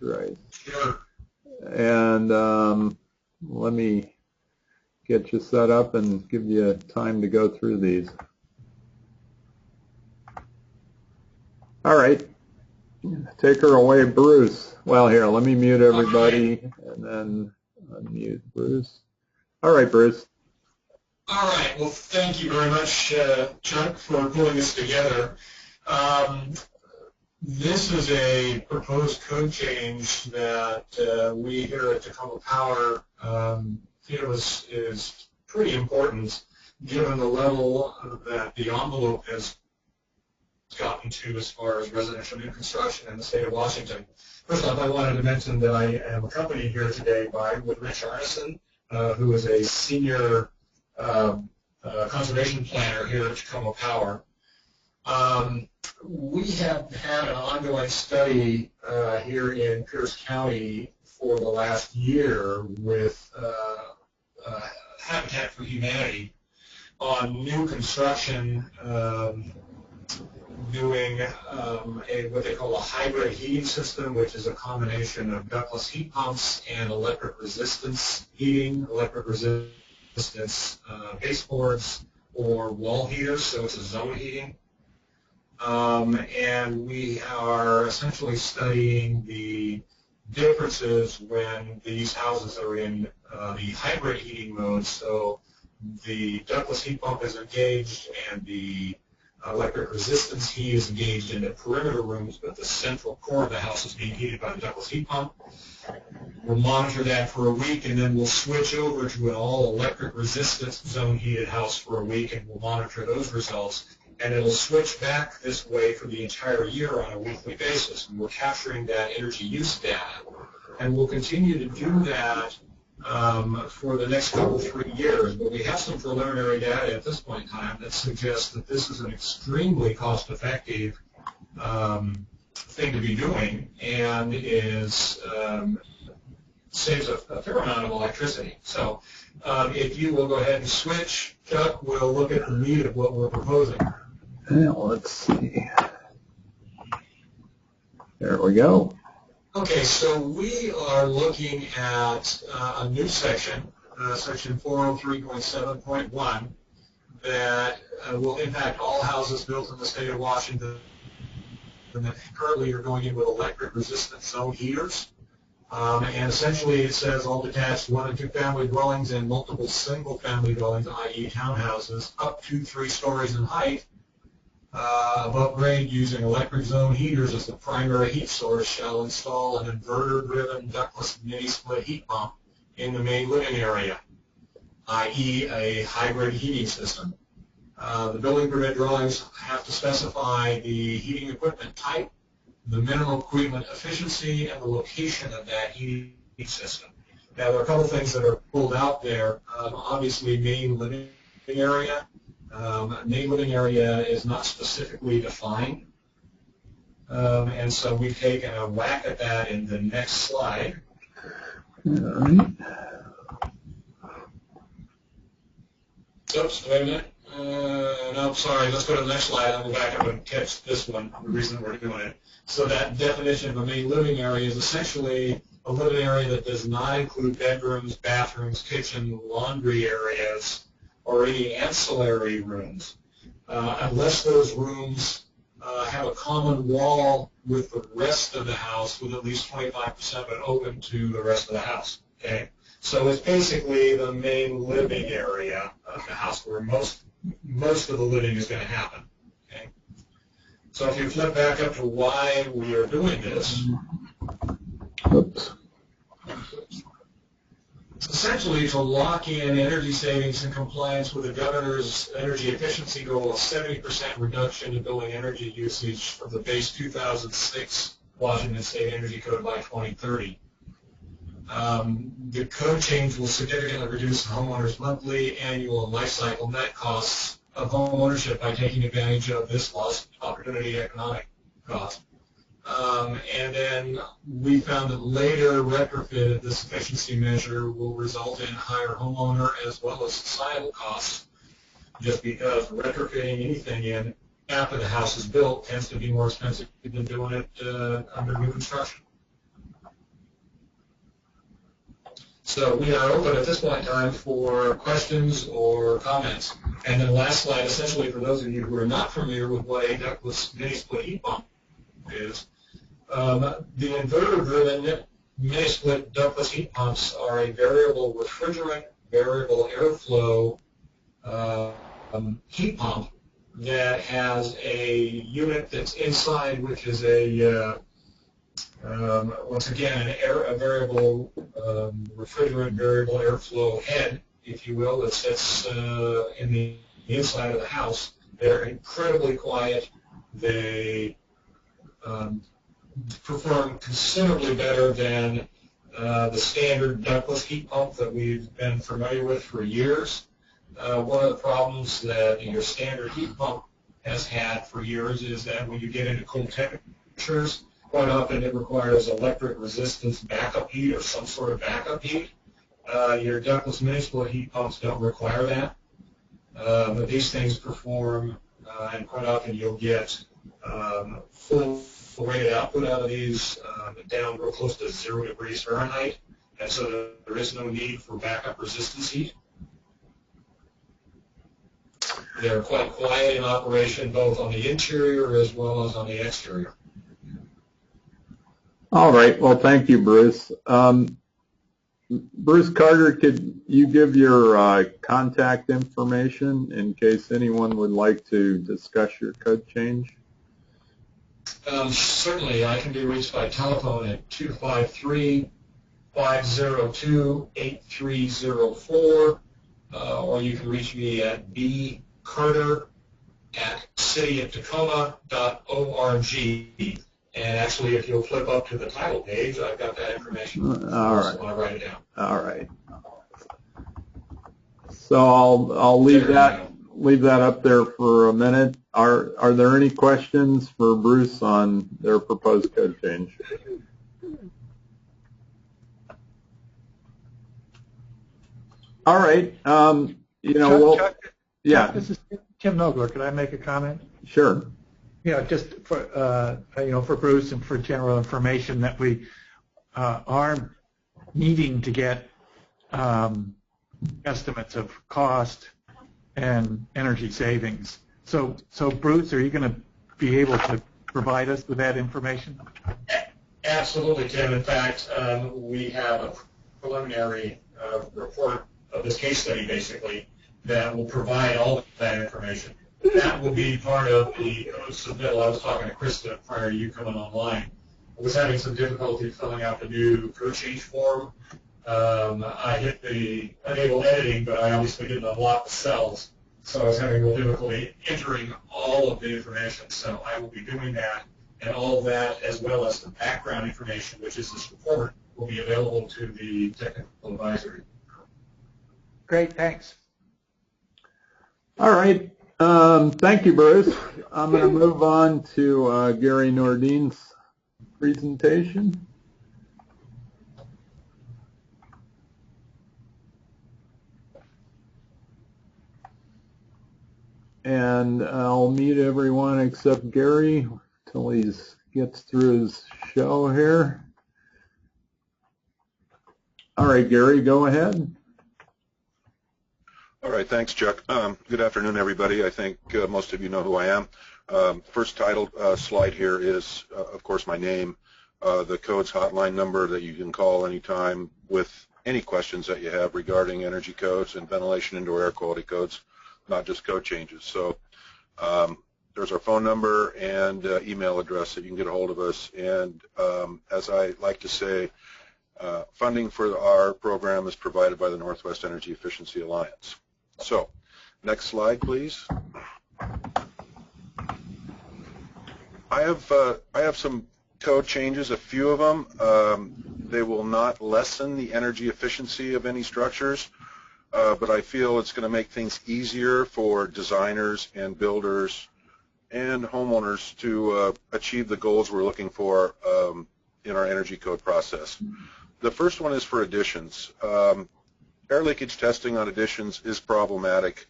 right. Sure. And let me get you set up and give you time to go through these. All right. Take her away, Bruce. Well, here, let me mute everybody and then unmute Bruce. All right, Bruce. All right. Well, thank you very much, Chuck, for pulling this together. This is a proposed code change that we here at Tacoma Power feel is pretty important given the level that the envelope has gotten to as far as residential new construction in the state of Washington. First off, I wanted to mention that I am accompanied here today with Rich Arneson, who is a senior conservation planner here at Tacoma Power. We have had an ongoing study here in Pierce County for the last year with Habitat for Humanity on new construction doing what they call a hybrid heating system, which is a combination of ductless heat pumps and electric resistance heating, electric resistance baseboards or wall heaters, so it's a zone heating. And we are essentially studying the differences when these houses are in the hybrid heating mode, so the ductless heat pump is engaged and the electric resistance heat is engaged in the perimeter rooms, but the central core of the house is being heated by the ductless heat pump. We'll monitor that for a week, and then we'll switch over to an all-electric resistance zone heated house for a week, and we'll monitor those results. And it'll switch back this way for the entire year on a weekly basis. And we're capturing that energy use data. And we'll continue to do that for the next 3 years. But we have some preliminary data at this point in time that suggests that this is an extremely cost-effective thing to be doing and saves a fair amount of electricity. So if you will go ahead and switch, Chuck, we'll look at the meat of what we're proposing. Well, let's see. There we go. Okay, so we are looking at a new section, section 403.7.1, that will impact all houses built in the state of Washington that currently are going in with electric resistance zone heaters. And essentially it says all detached 1- and 2-family dwellings and multiple single-family dwellings, i.e. townhouses, up to 3 stories in height, above grade using electric zone heaters as the primary heat source shall install an inverter-driven ductless mini-split heat pump in the main living area, i.e. a hybrid heating system. The building permit drawings have to specify the heating equipment type, the minimum equipment efficiency, and the location of that heating system. Now, there are a couple things that are pulled out there. Obviously, main living area. Main living area is not specifically defined. And so we've taken a whack at that in the next slide. All right. Oops, wait a minute. No, sorry, let's go to the next slide. I'll go back up and catch this one, the reason we're doing it. So that definition of a main living area is essentially a living area that does not include bedrooms, bathrooms, kitchen, laundry areas, or any ancillary rooms, unless those rooms have a common wall with the rest of the house with at least 25% of it open to the rest of the house. Okay? So it's basically the main living area of the house where most of the living is going to happen. Okay? So if you flip back up to why we are doing this, Oops. essentially to lock in energy savings and compliance with the governor's energy efficiency goal of 70% reduction in building energy usage from the base 2006 Washington State Energy Code by 2030. The code change will significantly reduce homeowners' monthly, annual, and life cycle net costs of home ownership by taking advantage of this lost opportunity economic cost. And then we found that later retrofit of this efficiency measure will result in higher homeowner as well as societal costs, just because retrofitting anything in after the house is built tends to be more expensive than doing it under new construction. So we are open at this point in time for questions or comments. And then the last slide, essentially for those of you who are not familiar with what a ductless mini-split heat pump is, the inverter-driven mini-split ductless heat pumps are a variable refrigerant, variable airflow heat pump that has a unit that's inside, which is a once again, a variable refrigerant, variable airflow head, if you will, that sits in the inside of the house. They're incredibly quiet. They perform considerably better than the standard ductless heat pump that we've been familiar with for years. One of the problems that your standard heat pump has had for years is that when you get into cold temperatures, quite often it requires electric resistance backup heat or some sort of backup heat. Your ductless mini-split heat pumps don't require that. But these things perform, and quite often you'll get full rated output out of these down real close to 0 degrees Fahrenheit, and so there is no need for backup resistance heat. They're quite quiet in operation both on the interior as well as on the exterior. All right. Well, thank you, Bruce. Bruce Carter, could you give your contact information in case anyone would like to discuss your code change? Certainly. I can be reached by telephone at 253-502-8304, or you can reach me at bcarter@cityofTacoma.org. And actually, if you'll flip up to the title page, I've got that information. All right. I want to write it down. All right. So I'll leave that up there for a minute. Are there any questions for Bruce on their proposed code change? All right. Chuck, yeah. Chuck, this is Tim Nogler. Could I make a comment? Sure. Just for for Bruce and for general information that we are needing to get estimates of cost and energy savings. So Bruce, are you going to be able to provide us with that information? Absolutely, Tim. In fact, we have a preliminary report of this case study, basically, that will provide all of that information. That will be part of the submittal. I was talking to Krista prior to you coming online. I was having some difficulty filling out the new code change form. I hit the enable editing, but I obviously didn't unlock the cells, so I was having a little difficulty entering all of the information. So I will be doing that, and all of that, as well as the background information, which is this report, will be available to the technical advisory. Great, thanks. All right. Thank you, Bruce. I'm going to move on to Gary Nordin's presentation. And I'll mute everyone except Gary until he gets through his show here. All right, Gary, go ahead. All right, thanks, Chuck. Good afternoon, everybody. I think most of you know who I am. First title slide here is, of course, my name, the code's hotline number that you can call anytime with any questions that you have regarding energy codes and ventilation indoor air quality codes, not just code changes. So there's our phone number and email address that you can get a hold of us. And as I like to say, funding for our program is provided by the Northwest Energy Efficiency Alliance. So, next slide, please. I have some code changes, a few of them. They will not lessen the energy efficiency of any structures, but I feel it's going to make things easier for designers and builders and homeowners to achieve the goals we're looking for in our energy code process. The first one is for additions. Air leakage testing on additions is problematic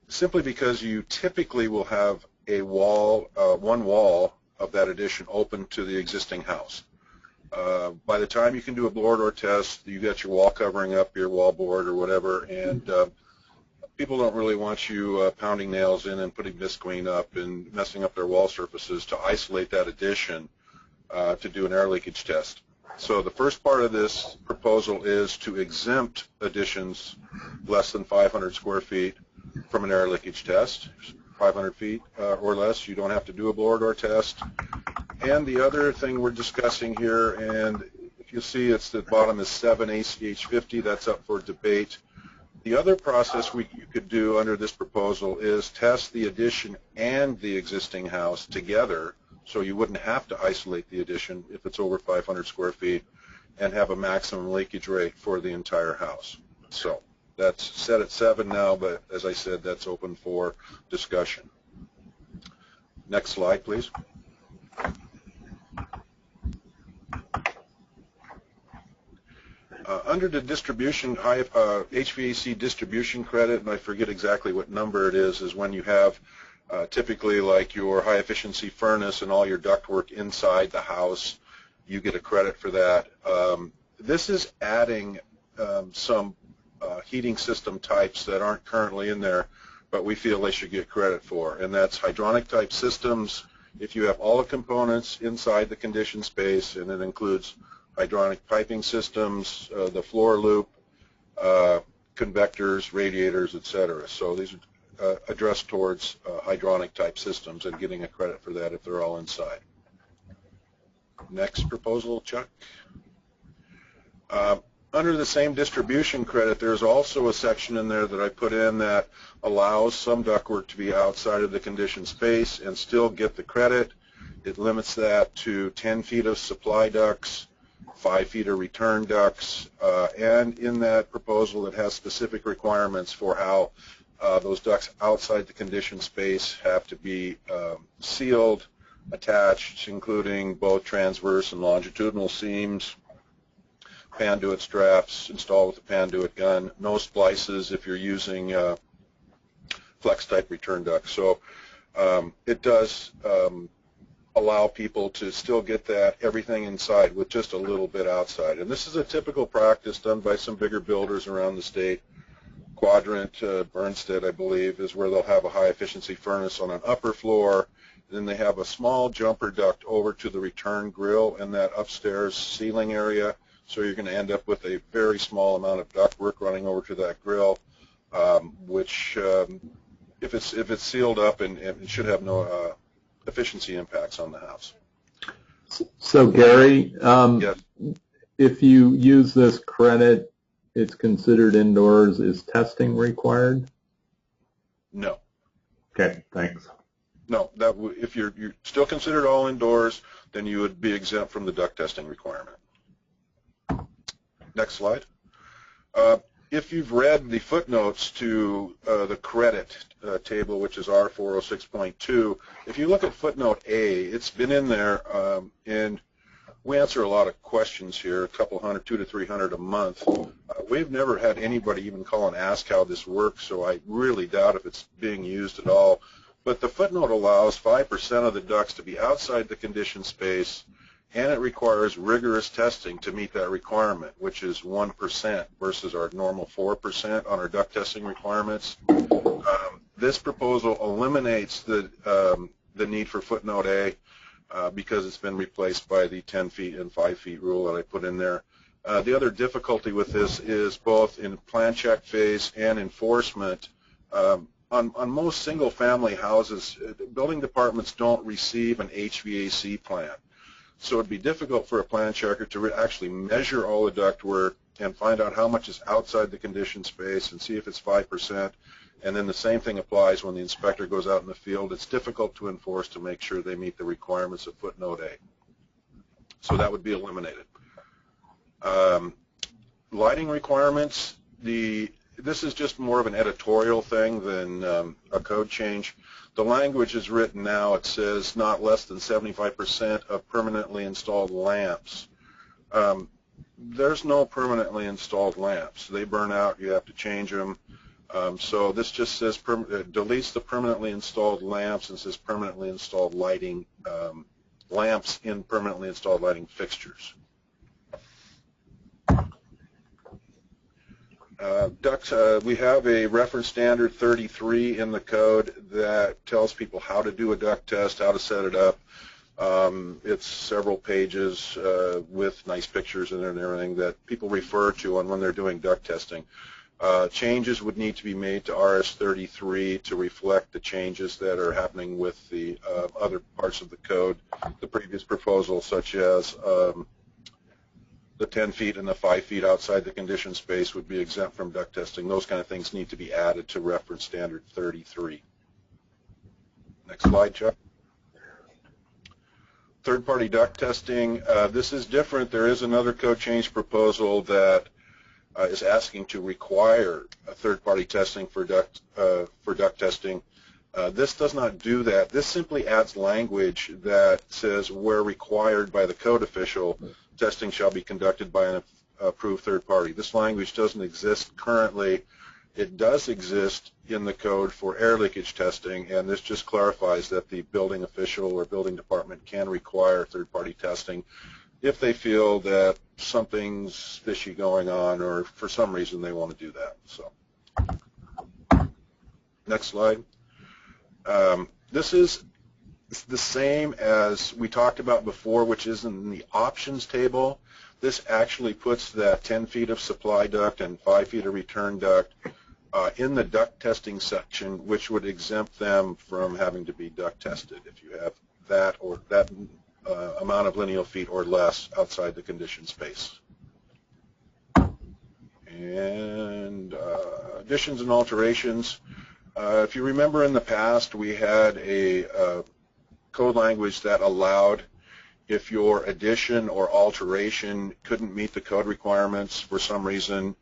simply because you typically will have a wall, one wall of that addition open to the existing house. By the time you can do a blower door test, you got your wall covering up, your wall board or whatever, and people don't really want you pounding nails in and putting visqueen up and messing up their wall surfaces to isolate that addition to do an air leakage test. So the first part of this proposal is to exempt additions less than 500 square feet from an air leakage test. 500 feet or less, you don't have to do a blower door test. And the other thing we're discussing here, and if you see it's the bottom is 7 ACH 50, that's up for debate. The other process you could do under this proposal is test the addition and the existing house together, so you wouldn't have to isolate the addition if it's over 500 square feet, and have a maximum leakage rate for the entire house. So that's set at 7 now, but as I said, that's open for discussion. Next slide, please. Under the distribution, HVAC distribution credit, and I forget exactly what number it is when you have typically like your high efficiency furnace and all your ductwork inside the house, you get a credit for that. This is adding some heating system types that aren't currently in there, but we feel they should get credit for, and that's hydronic type systems. If you have all the components inside the conditioned space, and it includes hydronic piping systems, the floor loop, convectors, radiators, etc. So these are addressed towards hydronic type systems and getting a credit for that if they're all inside. Next proposal, Chuck. Under the same distribution credit, there's also a section in there that I put in that allows some ductwork to be outside of the conditioned space and still get the credit. It limits that to 10 feet of supply ducts, 5 feet of return ducts, and in that proposal it has specific requirements for how those ducts outside the conditioned space have to be sealed, attached, including both transverse and longitudinal seams, panduit straps installed with a panduit gun, no splices if you're using flex type return ducts. So it does allow people to still get that everything inside with just a little bit outside. And this is a typical practice done by some bigger builders around the state. Quadrant, Bernstead, I believe, is where they'll have a high efficiency furnace on an upper floor. Then they have a small jumper duct over to the return grill in that upstairs ceiling area. So you're going to end up with a very small amount of ductwork running over to that grill, which if it's sealed up, and it should have no efficiency impacts on the house. So Gary, yes. If you use this credit, it's considered indoors. Is testing required? No. Okay, thanks. No, if you're still considered all indoors, then you would be exempt from the duct testing requirement. Next slide. If you've read the footnotes to the credit table, which is R406.2, if you look at footnote A, it's been in there, and we answer a lot of questions here, a couple hundred, 200 to 300 a month. We've never had anybody even call and ask how this works, so I really doubt if it's being used at all. But the footnote allows 5% of the ducts to be outside the conditioned space, and it requires rigorous testing to meet that requirement, which is 1% versus our normal 4% on our duct testing requirements. This proposal eliminates the need for footnote A because it's been replaced by the 10 feet and 5 feet rule that I put in there. The other difficulty with this is both in plan check phase and enforcement. On most single-family houses, building departments don't receive an HVAC plan. So it would be difficult for a plan checker to actually measure all the ductwork and find out how much is outside the conditioned space and see if it's 5%. And then the same thing applies when the inspector goes out in the field. It's difficult to enforce to make sure they meet the requirements of footnote A. So that would be eliminated. Lighting requirements, this is just more of an editorial thing than a code change. The language is written now. It says not less than 75% of permanently installed lamps. There's no permanently installed lamps. They burn out. You have to change them. So this just says deletes the permanently installed lamps and says permanently installed lighting lamps in permanently installed lighting fixtures. We have a reference standard 33 in the code that tells people how to do a duct test, how to set it up. It's several pages with nice pictures in it and everything that people refer to on when they're doing duct testing. Changes would need to be made to RS-33 to reflect the changes that are happening with the other parts of the code, the previous proposal, such as the 10 feet and the 5 feet outside the conditioned space would be exempt from duct testing. Those kind of things need to be added to reference standard 33. Next slide, Chuck. Third-party duct testing. This is different. There is another code change proposal that is asking to require a third-party testing for duct testing. This does not do that. This simply adds language that says where required by the code official, testing shall be conducted by an approved third party. This language doesn't exist currently. It does exist in the code for air leakage testing, and this just clarifies that the building official or building department can require third-party testing if they feel that something's fishy going on or for some reason they want to do that. So, next slide. This is the same as we talked about before, which is in the options table. This actually puts that 10 feet of supply duct and 5 feet of return duct in the duct testing section, which would exempt them from having to be duct tested if you have that or that amount of lineal feet or less outside the conditioned space. And additions and alterations. If you remember in the past, we had a code language that allowed if your addition or alteration couldn't meet the code requirements for some reason.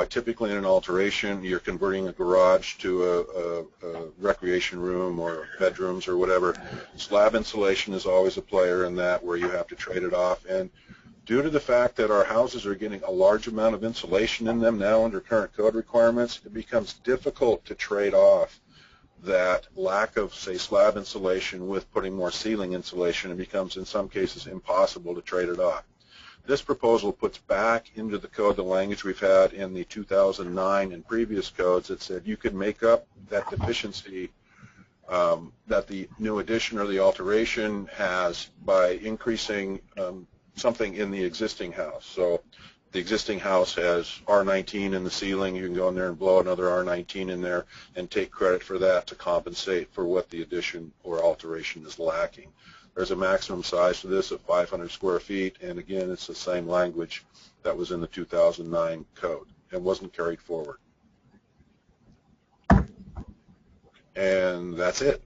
Typically in an alteration, you're converting a garage to a recreation room or bedrooms or whatever. Slab insulation is always a player in that, where you have to trade it off. And due to the fact that our houses are getting a large amount of insulation in them now under current code requirements, it becomes difficult to trade off that lack of, say, slab insulation with putting more ceiling insulation. It becomes, in some cases, impossible to trade it off. This proposal puts back into the code the language we've had in the 2009 and previous codes that said you could make up that deficiency that the new addition or the alteration has by increasing something in the existing house. So the existing house has R19 in the ceiling. You can go in there and blow another R19 in there and take credit for that to compensate for what the addition or alteration is lacking. There's a maximum size for this of 500 square feet, and again, it's the same language that was in the 2009 code. It wasn't carried forward. And that's it.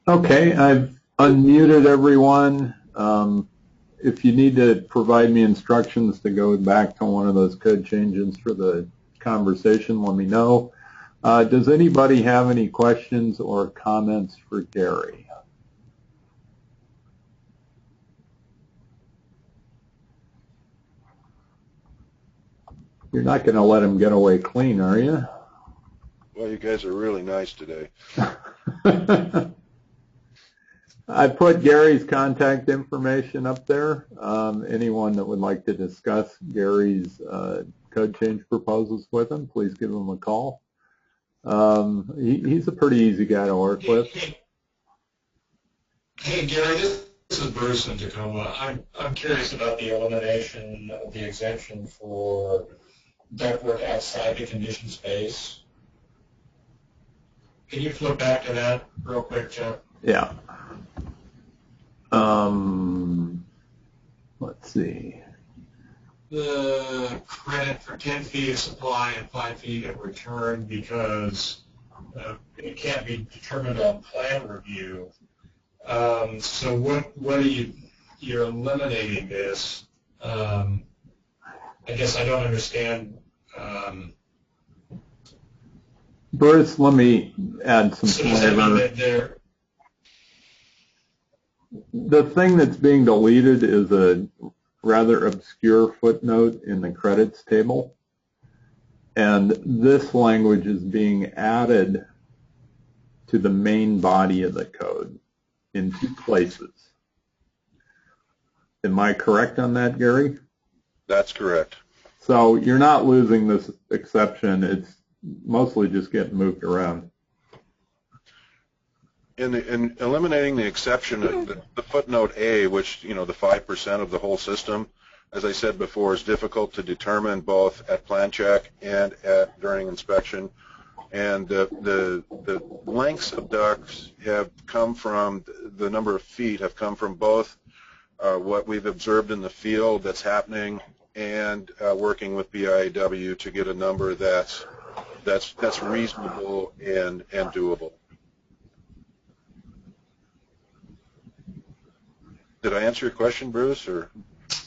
Okay, I've unmuted everyone. If you need to provide me instructions to go back to one of those code changes for the conversation, let me know. Does anybody have any questions or comments for Gary? You're not going to let him get away clean, are you? Well, you guys are really nice today. I put Gary's contact information up there. Anyone that would like to discuss Gary's code change proposals with him, please give him a call. He's a pretty easy guy to work with. Hey Gary, this is Bruce in Tacoma. I'm curious about the elimination of the exemption for ductwork outside the conditioned space. Can you flip back to that real quick, Chuck? Yeah. Let's see. The credit for 10 feet of supply and 5 feet of return because it can't be determined on plan review. So what are you're eliminating this? I guess I don't understand. Bruce, let me add some flavor. The thing that's being deleted is a rather obscure footnote in the credits table, and this language is being added to the main body of the code in two places. Am I correct on that, Gary? That's correct. So you're not losing this exception. It's mostly just getting moved around. In eliminating the exception, the footnote A, which, the 5% of the whole system, as I said before, is difficult to determine both at plan check and during inspection. And the lengths of ducts have come from, the number of feet have come from both what we've observed in the field that's happening and working with BIAW to get a number that's reasonable and doable. Did I answer your question, Bruce? Or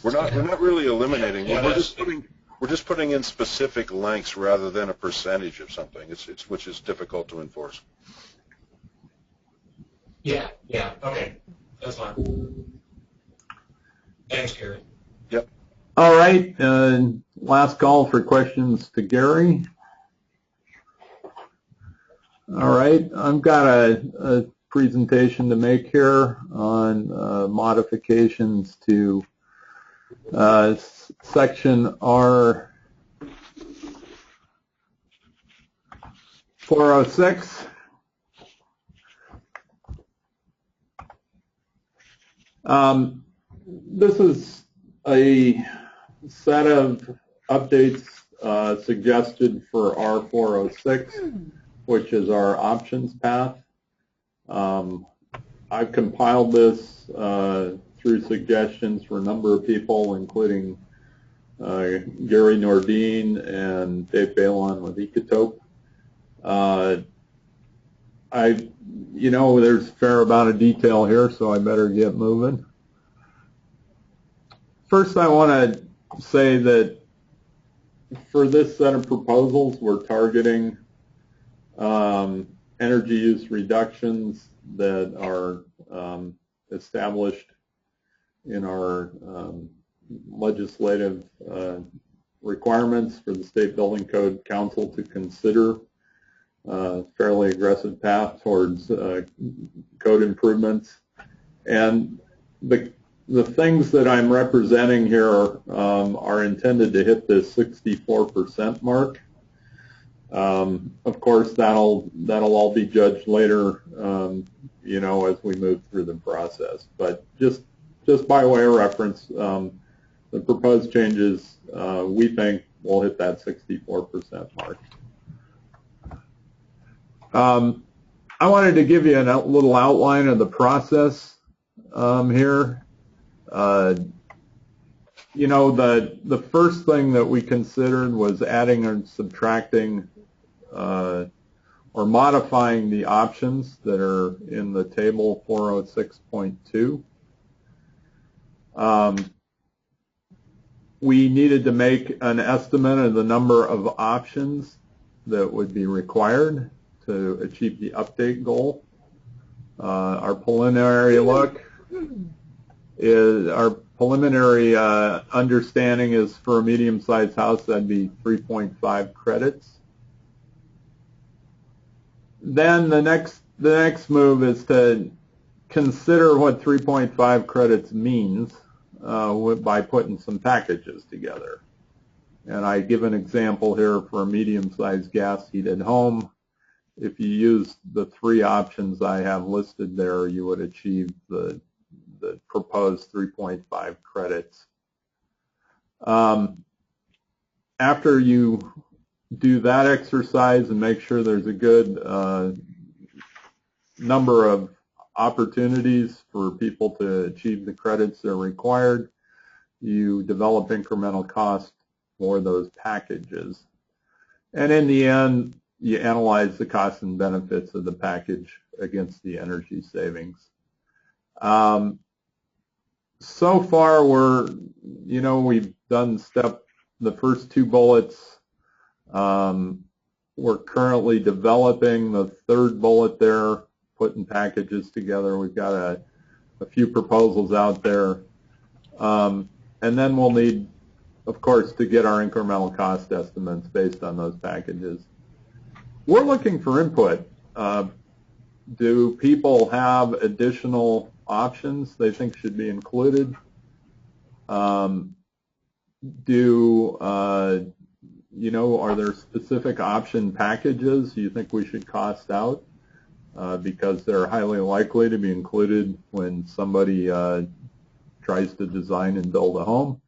we're not really eliminating. We're just putting in specific lengths rather than a percentage of something. Which is difficult to enforce. Yeah. Okay, that's fine. Thanks, Gary. Yep. All right. Last call for questions to Gary. All right. I've got a presentation to make here on modifications to section R 406. This is a set of updates suggested for R 406, which is our options path. I've compiled this through suggestions for a number of people, including Gary Nordine and Dave Balon with Ecotope. There's a fair amount of detail here, so I better get moving. First, I want to say that for this set of proposals, we're targeting energy use reductions that are established in our legislative requirements for the State Building Code Council to consider a fairly aggressive path towards code improvements. And the things that I'm representing here are intended to hit this 64% mark. Of course, that'll all be judged later, as we move through the process. But just by way of reference, the proposed changes we think will hit that 64% mark. I wanted to give you a little outline of the process here. The first thing that we considered was adding or subtracting or modifying the options that are in the table 406.2. We needed to make an estimate of the number of options that would be required to achieve the update goal. Our preliminary understanding is for a medium-sized house that'd be 3.5 credits. Then the next move is to consider what 3.5 credits means by putting some packages together. And I give an example here for a medium-sized gas-heated home. If you use the three options I have listed there, you would achieve the proposed 3.5 credits. After you do that exercise and make sure there's a good number of opportunities for people to achieve the credits that are required, you develop incremental cost for those packages. And in the end, you analyze the costs and benefits of the package against the energy savings. So far, we've done the first two bullets. We're currently developing the third bullet there, putting packages together. We've got a few proposals out there. And then we'll need, of course, to get our incremental cost estimates based on those packages. We're looking for input. Do people have additional options they think should be included? you know, are there specific option packages you think we should cost out because they're highly likely to be included when somebody tries to design and build a home?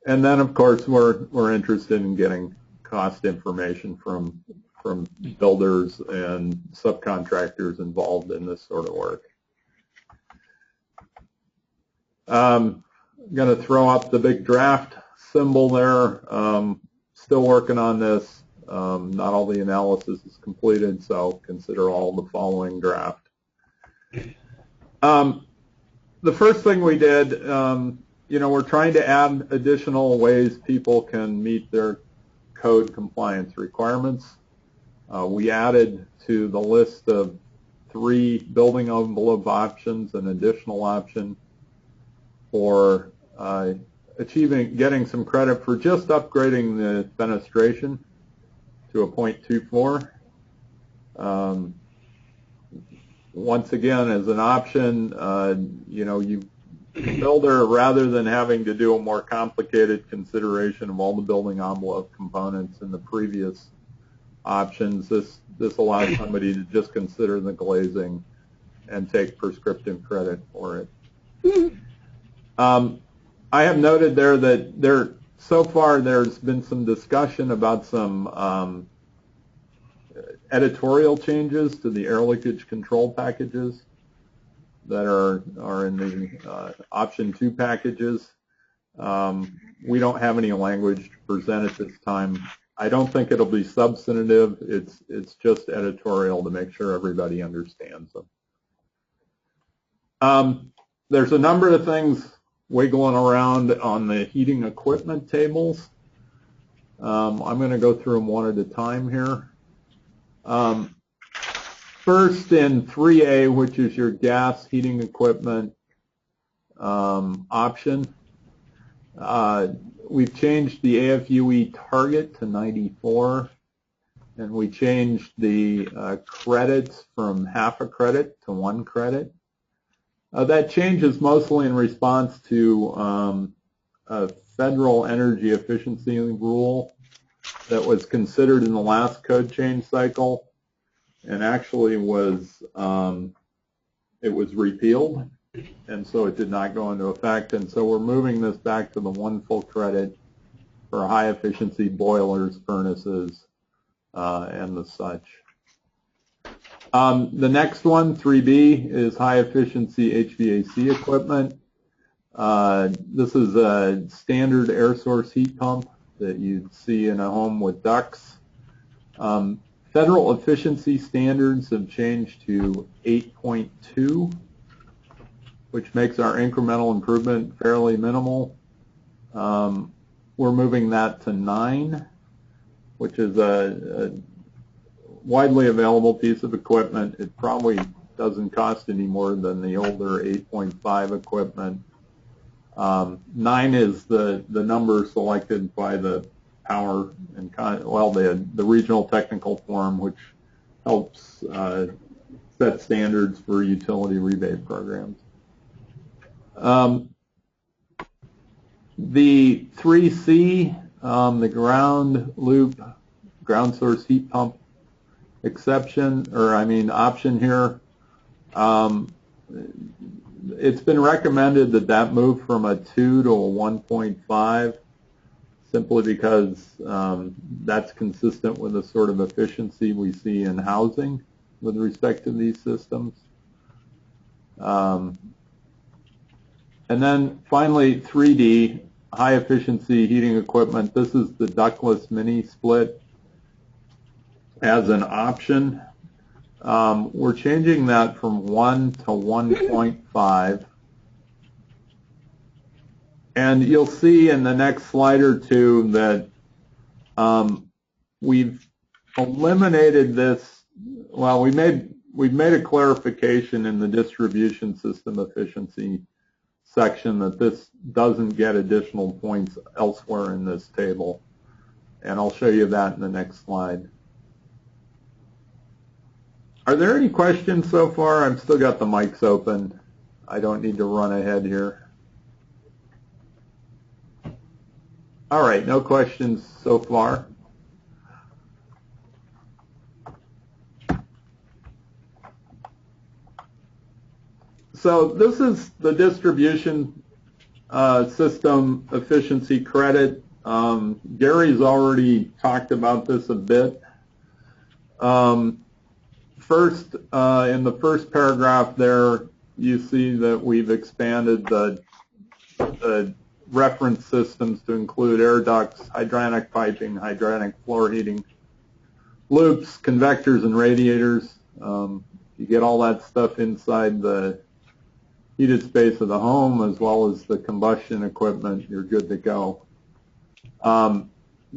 And then, of course, we're interested in getting cost information from builders and subcontractors involved in this sort of work. I'm going to throw up the big draft symbol there. Still working on this. Not all the analysis is completed, so consider all the following draft. The first thing we did, you know, we're trying to add additional ways people can meet their code compliance requirements. We added to the list of 3 building envelope options an additional option for getting some credit for just upgrading the fenestration to a 0.24. Once again, as an option, you know, builder, rather than having to do a more complicated consideration of all the building envelope components in the previous options, this allows somebody to just consider the glazing and take prescriptive credit for it. I have noted there that so far there's been some discussion about some editorial changes to the air leakage control packages that are in the option 2 packages. We don't have any language to present at this time. I don't think it'll be substantive. It's just editorial to make sure everybody understands them. There's a number of things wiggling around on the heating equipment tables. I'm going to go through them one at a time here. First, in 3A, which is your gas heating equipment option, we've changed the AFUE target to 94, and we changed the credits from half a credit to 1 credit. That change is mostly in response to a federal energy efficiency rule that was considered in the last code change cycle, and actually it was repealed, and so it did not go into effect. And so we're moving this back to the 1 full credit for high efficiency boilers, furnaces, and the such. The next one, 3B, is high efficiency HVAC equipment. This is a standard air source heat pump that you'd see in a home with ducts. Federal efficiency standards have changed to 8.2, which makes our incremental improvement fairly minimal. We're moving that to 9, which is a widely available piece of equipment. It probably doesn't cost any more than the older 8.5 equipment. 9 is the number selected by the power and the regional technical forum, which helps set standards for utility rebate programs. The 3C, the ground loop, ground source heat pump exception, or option here, it's been recommended that move from a 2 to a 1.5, simply because that's consistent with the sort of efficiency we see in housing with respect to these systems. And then finally, 3D, high efficiency heating equipment. This is the ductless mini split as an option. We're changing that from 1 to 1.5. And you'll see in the next slide or two that we've eliminated this. Well, we've made a clarification in the distribution system efficiency section that this doesn't get additional points elsewhere in this table. And I'll show you that in the next slide. Are there any questions so far? I've still got the mics open. I don't need to run ahead here. All right, no questions so far. So this is the distribution system efficiency credit. Gary's already talked about this a bit. First, in the first paragraph there, you see that we've expanded the reference systems to include air ducts, hydronic piping, hydronic floor heating, loops, convectors, and radiators. You get all that stuff inside the heated space of the home as well as the combustion equipment. You're good to go.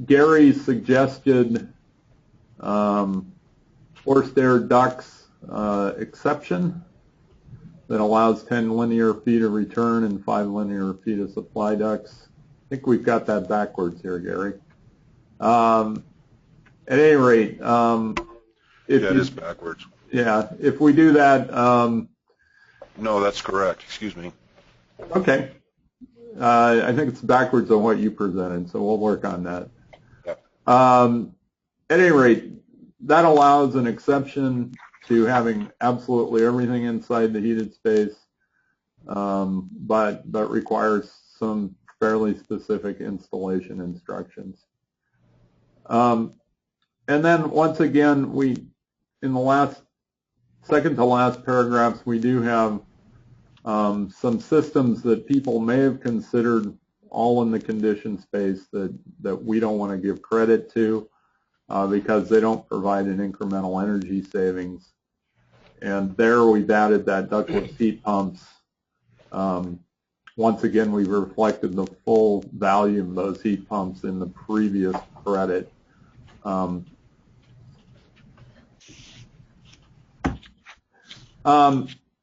Gary suggested forced air ducts exception that allows 10 linear feet of return and 5 linear feet of supply ducts. I think we've got that backwards here, Gary. At any rate, if it is backwards. Yeah, if we do that. No, that's correct. Excuse me. Okay. I think it's backwards on what you presented, so we'll work on that. Yep. At any rate, that allows an exception to having absolutely everything inside the heated space, but requires some fairly specific installation instructions. And then once again, in the second to last paragraphs, we do have some systems that people may have considered all in the condition space that we don't want to give credit to because they don't provide an incremental energy savings. And there we've added that ductless heat pumps. Once again, we've reflected the full value of those heat pumps in the previous credit.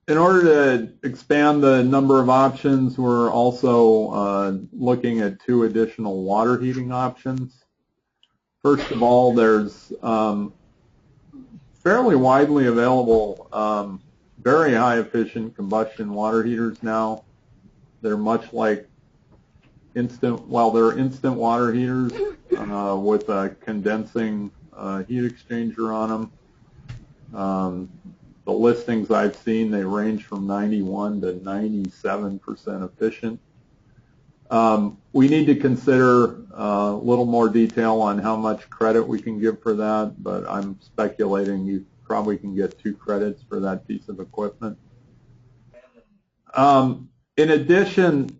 In order to expand the number of options, we're also looking at 2 additional water heating options. First of all, there's fairly widely available, very high efficient combustion water heaters now. They're much like instant water heaters with a condensing heat exchanger on them. The listings I've seen, they range from 91 to 97% efficient. We need to consider a little more detail on how much credit we can give for that, but I'm speculating you probably can get 2 credits for that piece of equipment. In addition,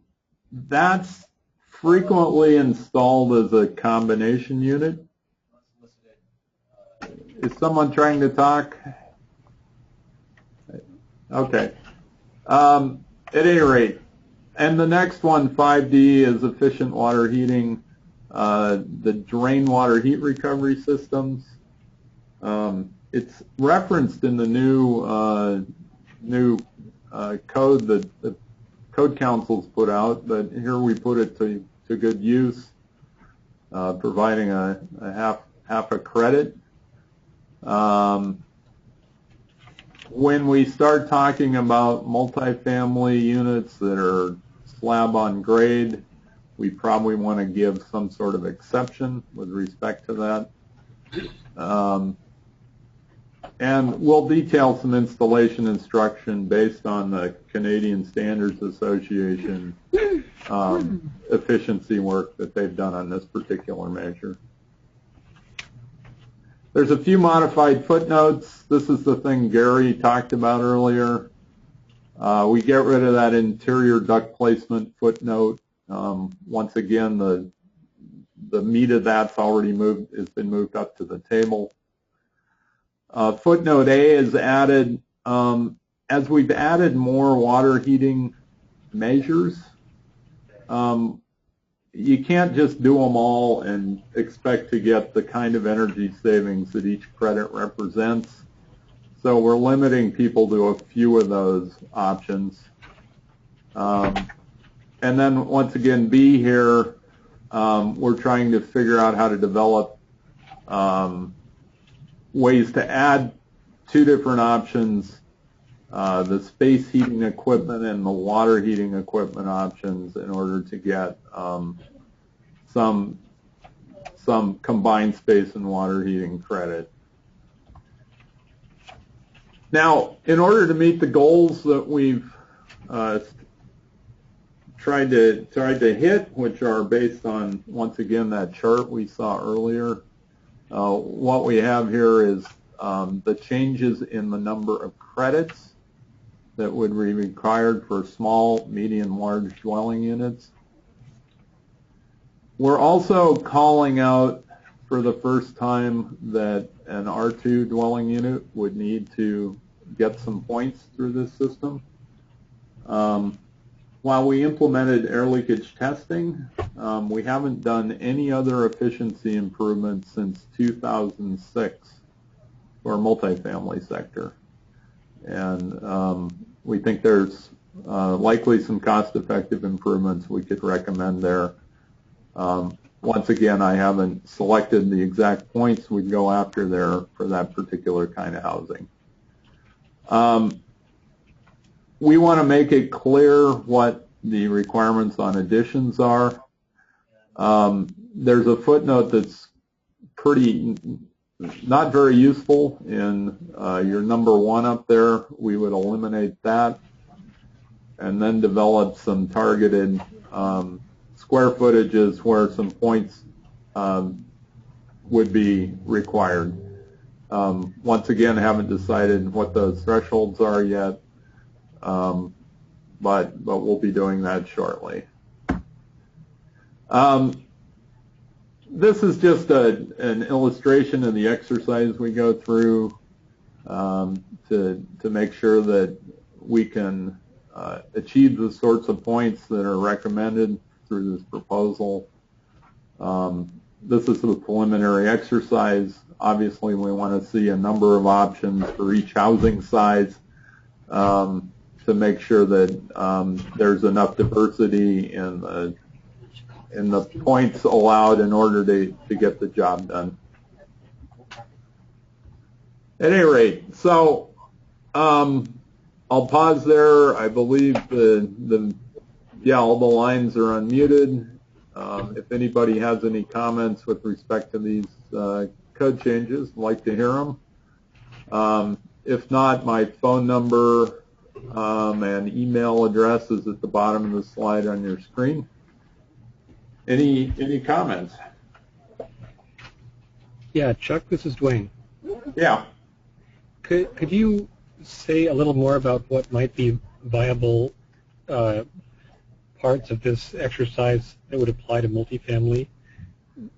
that's frequently installed as a combination unit. Is someone trying to talk? Okay. At any rate, and the next one, 5D, is efficient water heating, the drain water heat recovery systems. It's referenced in the new code that the Code Council's put out, but here we put it to good use, providing a half a credit. When we start talking about multifamily units that are slab on grade, we probably want to give some sort of exception with respect to that. And we'll detail some installation instruction based on the Canadian Standards Association efficiency work that they've done on this particular measure. There's a few modified footnotes. This is the thing Gary talked about earlier. We get rid of that interior duct placement footnote. Once again, the meat of that's already has been moved up to the table. Footnote A is added as we've added more water heating measures. You can't just do them all and expect to get the kind of energy savings that each credit represents. So we're limiting people to a few of those options. And then once again, B here, we're trying to figure out how to develop ways to add 2 different options, the space heating equipment and the water heating equipment options, in order to get some combined space and water heating credit. Now, in order to meet the goals that we've tried to hit, which are based on, once again, that chart we saw earlier, what we have here is the changes in the number of credits that would be required for small, medium, large dwelling units. We're also calling out for the first time that an R2 dwelling unit would need to get some points through this system. While we implemented air leakage testing, we haven't done any other efficiency improvements since 2006 for our multifamily sector. And we think there's likely some cost-effective improvements we could recommend there. Once again, I haven't selected the exact points we'd go after there for that particular kind of housing. We want to make it clear what the requirements on additions are. There's a footnote that's not very useful in your number 1 up there. We would eliminate that and then develop some targeted square footages where some points would be required. Once again, haven't decided what those thresholds are yet, but we'll be doing that shortly. This is just an illustration of the exercise we go through to make sure that we can achieve the sorts of points that are recommended through this proposal. This is a preliminary exercise. Obviously, we want to see a number of options for each housing size to make sure that there's enough diversity in the points allowed in order to get the job done. At any rate, so I'll pause there. I believe all the lines are unmuted. If anybody has any comments with respect to these code changes, I'd like to hear them. If not, my phone number and email address is at the bottom of the slide on your screen. Any comments? Yeah, Chuck, this is Dwayne. Yeah. Could you say a little more about what might be viable parts of this exercise that would apply to multifamily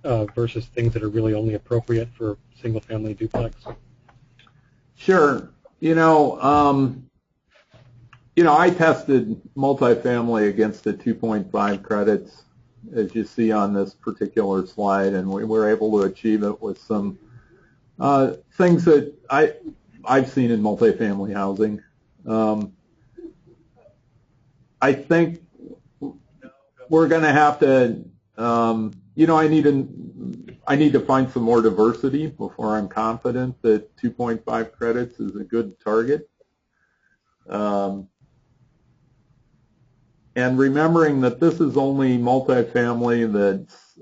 versus things that are really only appropriate for single-family duplex? Sure. I tested multifamily against the 2.5 credits, as you see on this particular slide, and we were able to achieve it with some things that I've seen in multifamily housing. I think we're going to have to, I need to find some more diversity before I'm confident that 2.5 credits is a good target. And remembering that this is only multifamily that's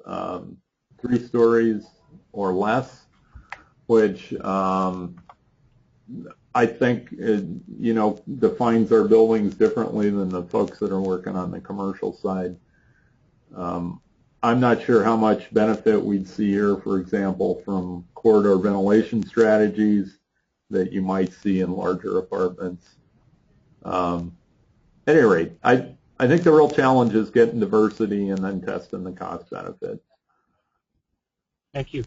3 stories or less, which I think defines our buildings differently than the folks that are working on the commercial side. I'm not sure how much benefit we'd see here, for example, from corridor ventilation strategies that you might see in larger apartments. At any rate, I think the real challenge is getting diversity and then testing the cost benefit. Thank you.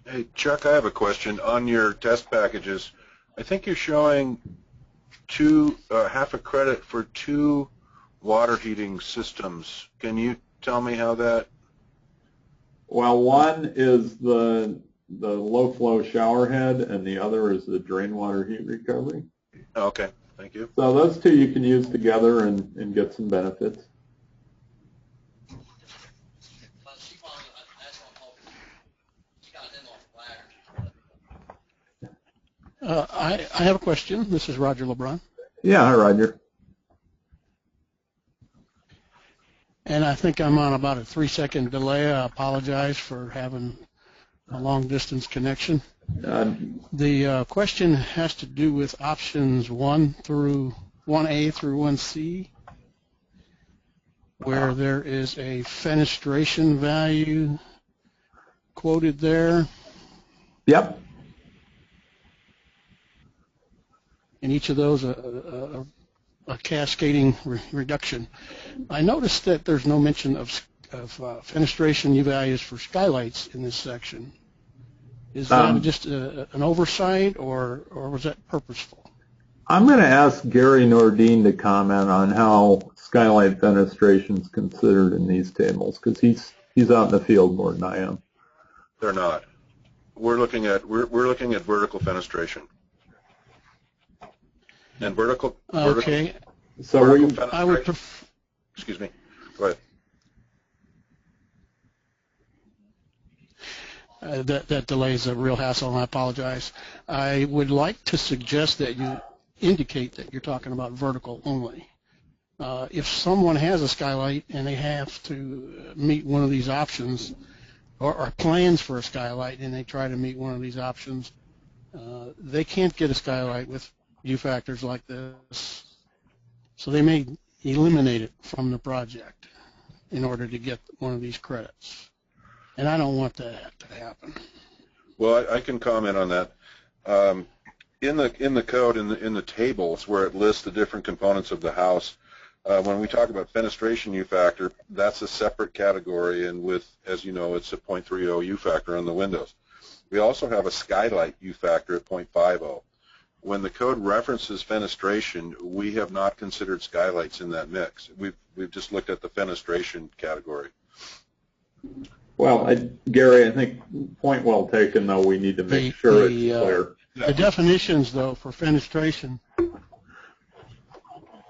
Hey, Chuck, I have a question. On your test packages, I think you're showing half a credit for 2 water heating systems. Can you tell me how that? Well, one is the low flow shower head, and the other is the drain water heat recovery. Okay, thank you. So those 2 you can use together and get some benefits. I have a question. This is Roger LeBron. Yeah, hi, Roger. And I think I'm on about a 3-second delay. I apologize for having a long-distance connection. The question has to do with options 1A through 1C, where there is a fenestration value quoted there. Yep. In each of those, a cascading reduction. I noticed that there's no mention of fenestration values for skylights in this section. Is that just an oversight, or was that purposeful? I'm going to ask Gary Nordine to comment on how skylight fenestration is considered in these tables, because he's out in the field more than I am. They're not. We're looking at vertical fenestration. And vertical. Okay. So I would prefer. Excuse me. Go ahead. That delay is a real hassle, and I apologize. I would like to suggest that you indicate that you're talking about vertical only. If someone has a skylight and they have to meet one of these options, or plans for a skylight and they try to meet one of these options, they can't get a skylight with view factors like this. So they may eliminate it from the project in order to get one of these credits. And I don't want that to happen. Well, I can comment on that. In the code, in the tables where it lists the different components of the house, when we talk about fenestration U factor, that's a separate category, and with, as you know, it's a 0.30 U factor on the windows. We also have a skylight U factor at 0.50. When the code references fenestration, we have not considered skylights in that mix. We've just looked at the fenestration category. Well, Gary, I think point well taken, though. We need to make sure it's clear. The definitions, though, for fenestration,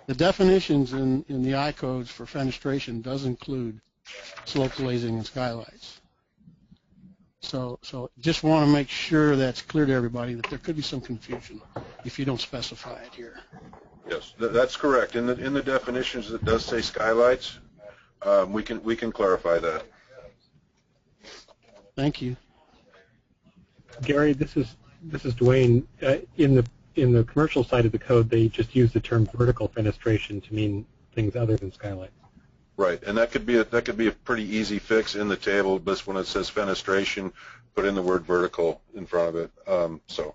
the definitions in the I-codes for fenestration does include slope glazing and skylights. So just want to make sure that's clear to everybody that there could be some confusion if you don't specify it here. Yes, that's correct. In the definitions, it does say skylights. We can clarify that. Thank you. Gary, this is Dwayne. In the commercial side of the code, they just use the term vertical fenestration to mean things other than skylights. Right, and that could be a pretty easy fix in the table. But when it says fenestration, put in the word vertical in front of it. So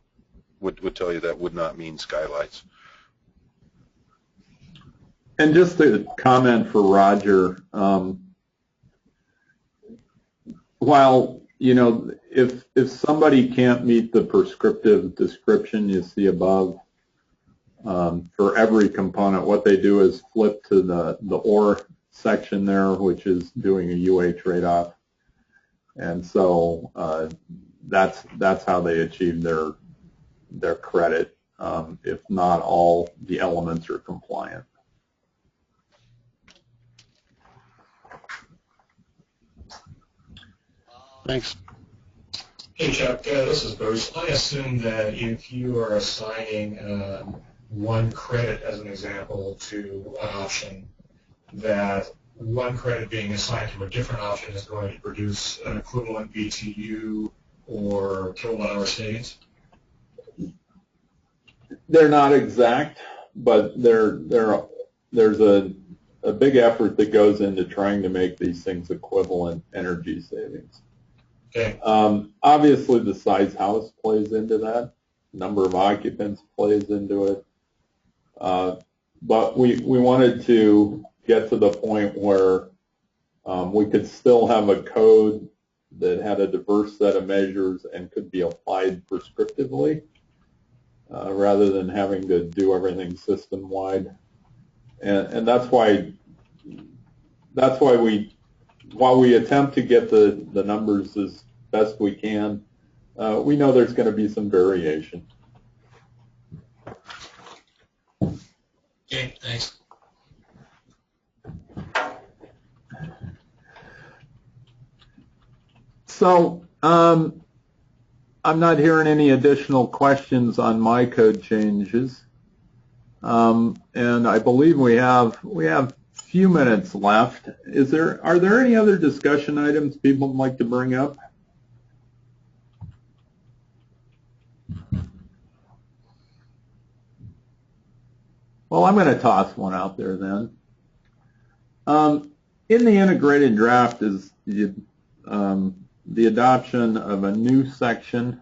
would tell you that would not mean skylights. And just a comment for Roger. While if somebody can't meet the prescriptive description you see above, for every component, what they do is flip to the OR section there, which is doing a UA trade-off, and so that's how they achieve their credit, if not all the elements are compliant. Thanks. Hey Chuck, this is Bruce. I assume that if you are assigning one credit, as an example, to an option, that one credit being assigned to a different option is going to produce an equivalent BTU or kilowatt-hour savings? They're not exact, but there's a big effort that goes into trying to make these things equivalent energy savings. Okay. Obviously, the size house plays into that. Number of occupants plays into it. But we wanted to get to the point where we could still have a code that had a diverse set of measures and could be applied prescriptively, rather than having to do everything system-wide. And that's why while we attempt to get the numbers as best we can, we know there's going to be some variation. Okay, thanks. So I'm not hearing any additional questions on my code changes, and I believe we have few minutes left. Are there any other discussion items people would like to bring up? Well, I'm going to toss one out there then. In the integrated draft is the adoption of a new section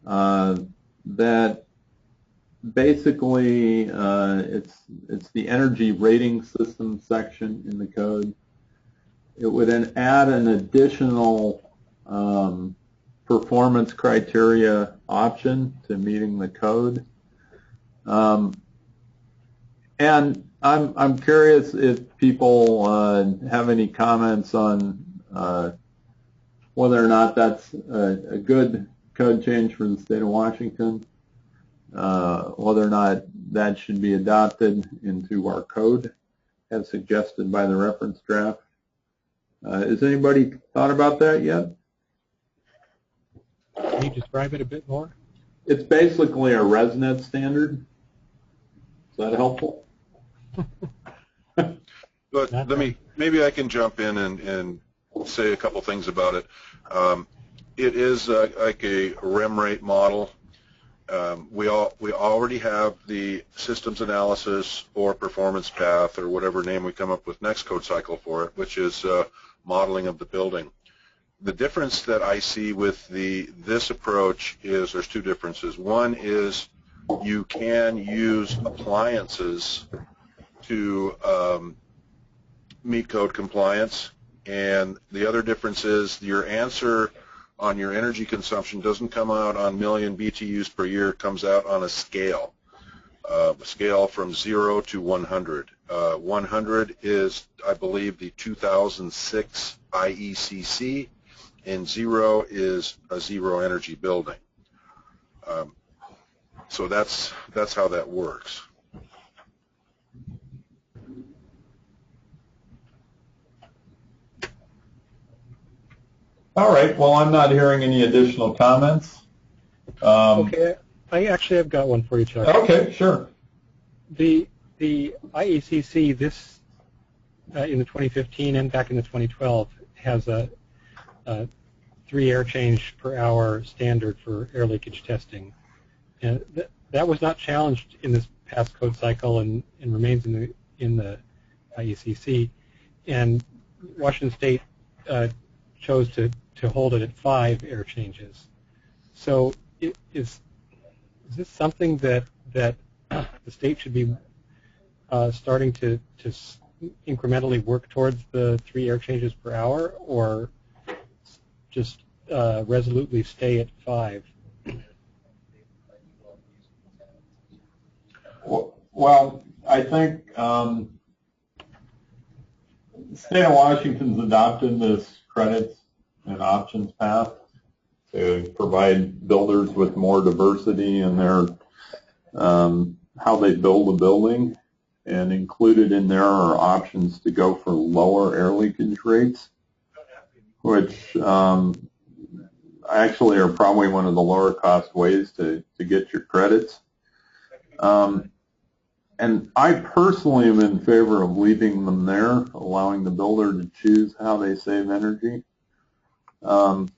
that basically it's the energy rating system section in the code. It would then add an additional performance criteria option to meeting the code. And I'm curious if people have any comments on whether or not that's a good code change for the state of Washington, whether or not that should be adopted into our code as suggested by the reference draft. Has anybody thought about that yet? Can you describe it a bit more? It's basically a ResNet standard. Is that helpful? But maybe I can jump in and say a couple things about it. It is like a REM rate model. We already have the systems analysis or performance path or whatever name we come up with next code cycle for it, which is modeling of the building. The difference that I see with this approach is there's two differences. One is you can use appliances to meet code compliance, and the other difference is your answer on your energy consumption doesn't come out on million BTUs per year, it comes out on a scale from 0 to 100. 100 is, I believe, the 2006 IECC, and 0 is a zero energy building. So that's how that works. All right. Well, I'm not hearing any additional comments. Okay. I actually have got one for you, Chuck. Okay, sure. The IECC in the 2015 and back in the 2012 has a 3 air change per hour standard for air leakage testing. And that was not challenged in this past code cycle and remains in the IECC. And Washington State chose to hold it at 5 air changes. So is this something that the state should be starting to incrementally work towards the 3 air changes per hour, or just resolutely stay at 5? Well, I think the state of Washington's adopted this credits and options path to provide builders with more diversity in their how they build a building, and included in there are options to go for lower air leakage rates, which actually are probably one of the lower cost ways to get your credits. And I personally am in favor of leaving them there, allowing the builder to choose how they save energy. And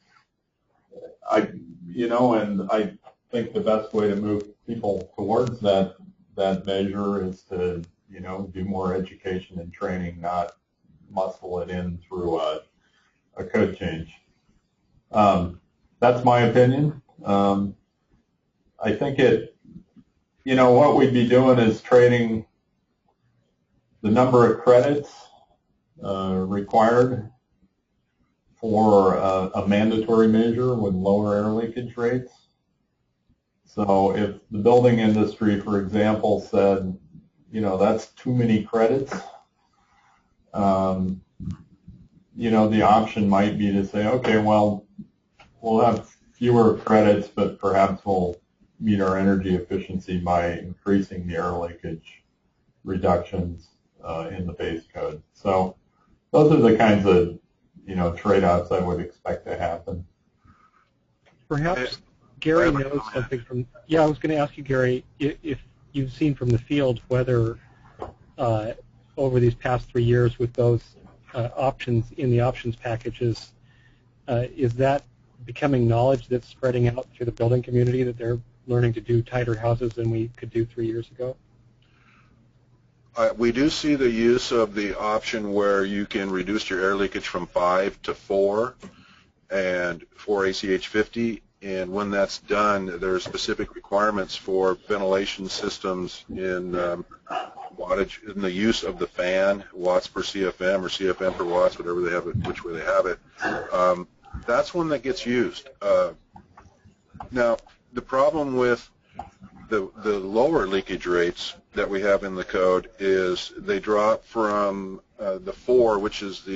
I think the best way to move people towards that measure is to, do more education and training, not muscle it in through a code change. That's my opinion. I think what we'd be doing is trading the number of credits required for a mandatory measure with lower air leakage rates. So if the building industry, for example, said, that's too many credits, the option might be to say, okay, well, we'll have fewer credits, but perhaps we'll meet our energy efficiency by increasing the air leakage reductions in the base code. So those are the kinds of trade-offs I would expect to happen. Perhaps Gary knows something from. Yeah, I was going to ask you, Gary, if you've seen from the field whether over these past 3 years with those options in the options packages, is that becoming knowledge that's spreading out through the building community that they're learning to do tighter houses than we could do 3 years ago? We do see the use of the option where you can reduce your air leakage from 5 to 4 and for ACH 50, and when that's done, there are specific requirements for ventilation systems in wattage, in the use of the fan, watts per CFM or CFM per watts, whatever they have it, which way they have it. That's one that gets used. Now, the problem with the lower leakage rates that we have in the code is they drop from the 4, which is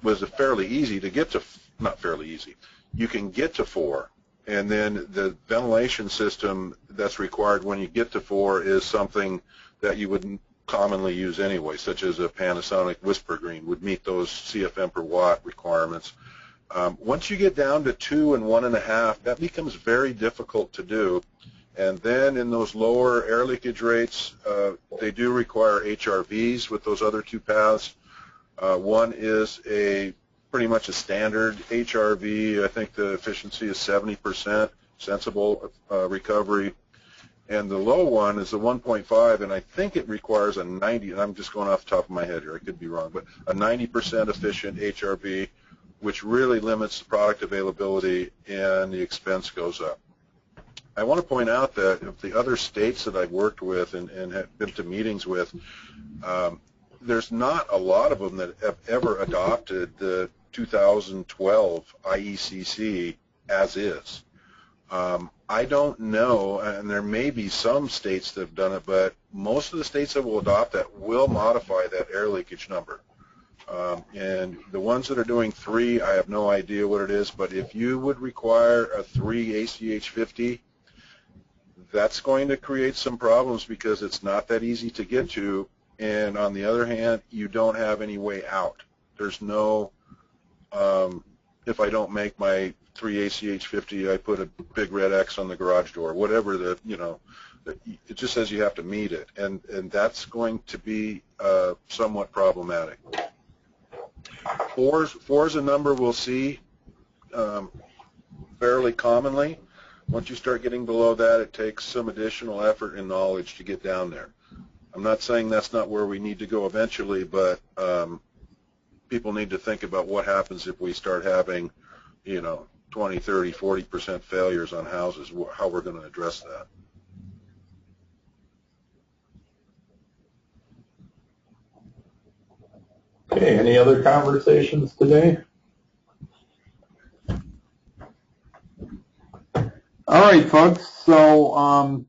was fairly easy to get to, not fairly easy. You can get to 4, and then the ventilation system that's required when you get to 4 is something that you wouldn't commonly use anyway, such as a Panasonic Whisper Green would meet those CFM per watt requirements. Once you get down to 2 and 1.5, that becomes very difficult to do. And then in those lower air leakage rates, they do require HRVs with those other 2 paths. One is pretty much a standard HRV. I think the efficiency is 70%, sensible recovery. And the low one is a 1.5, and I think it requires a 90, and I'm just going off the top of my head here, I could be wrong, but a 90% efficient HRV, which really limits the product availability and the expense goes up. I want to point out that of the other states that I've worked with and have been to meetings with, there's not a lot of them that have ever adopted the 2012 IECC as is. I don't know, and there may be some states that have done it, but most of the states that will adopt that will modify that air leakage number. And the ones that are doing 3, I have no idea what it is, but if you would require a 3 ACH 50, that's going to create some problems because it's not that easy to get to, and on the other hand, you don't have any way out. There's no, if I don't make my 3 ACH 50, I put a big red X on the garage door, whatever the, it just says you have to meet it, and that's going to be somewhat problematic. 4 is a number we'll see fairly commonly. Once you start getting below that, it takes some additional effort and knowledge to get down there. I'm not saying that's not where we need to go eventually, but people need to think about what happens if we start having, 20, 30, 40% failures on houses, how we're going to address that. Okay, any other conversations today? All right, folks, so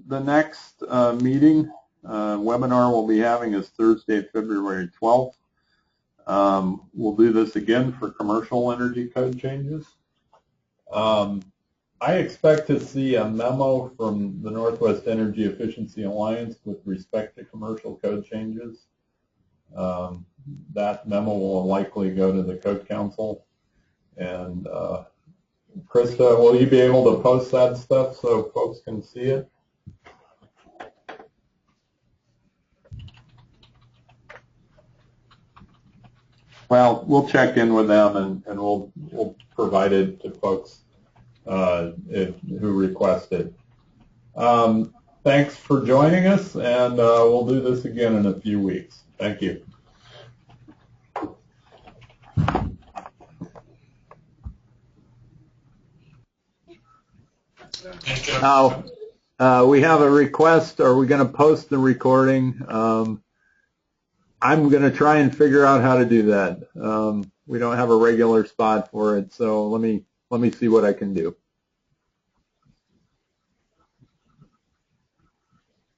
the next webinar we'll be having is Thursday, February 12th. We'll do this again for commercial energy code changes. I expect to see a memo from the Northwest Energy Efficiency Alliance with respect to commercial code changes. That memo will likely go to the Code Council. And Krista, will you be able to post that stuff so folks can see it? Well, we'll check in with them and we'll provide it to folks who request it. Thanks for joining us, and we'll do this again in a few weeks. Thank you. Now, we have a request. Are we going to post the recording? I'm going to try and figure out how to do that. We don't have a regular spot for it, so let me see what I can do.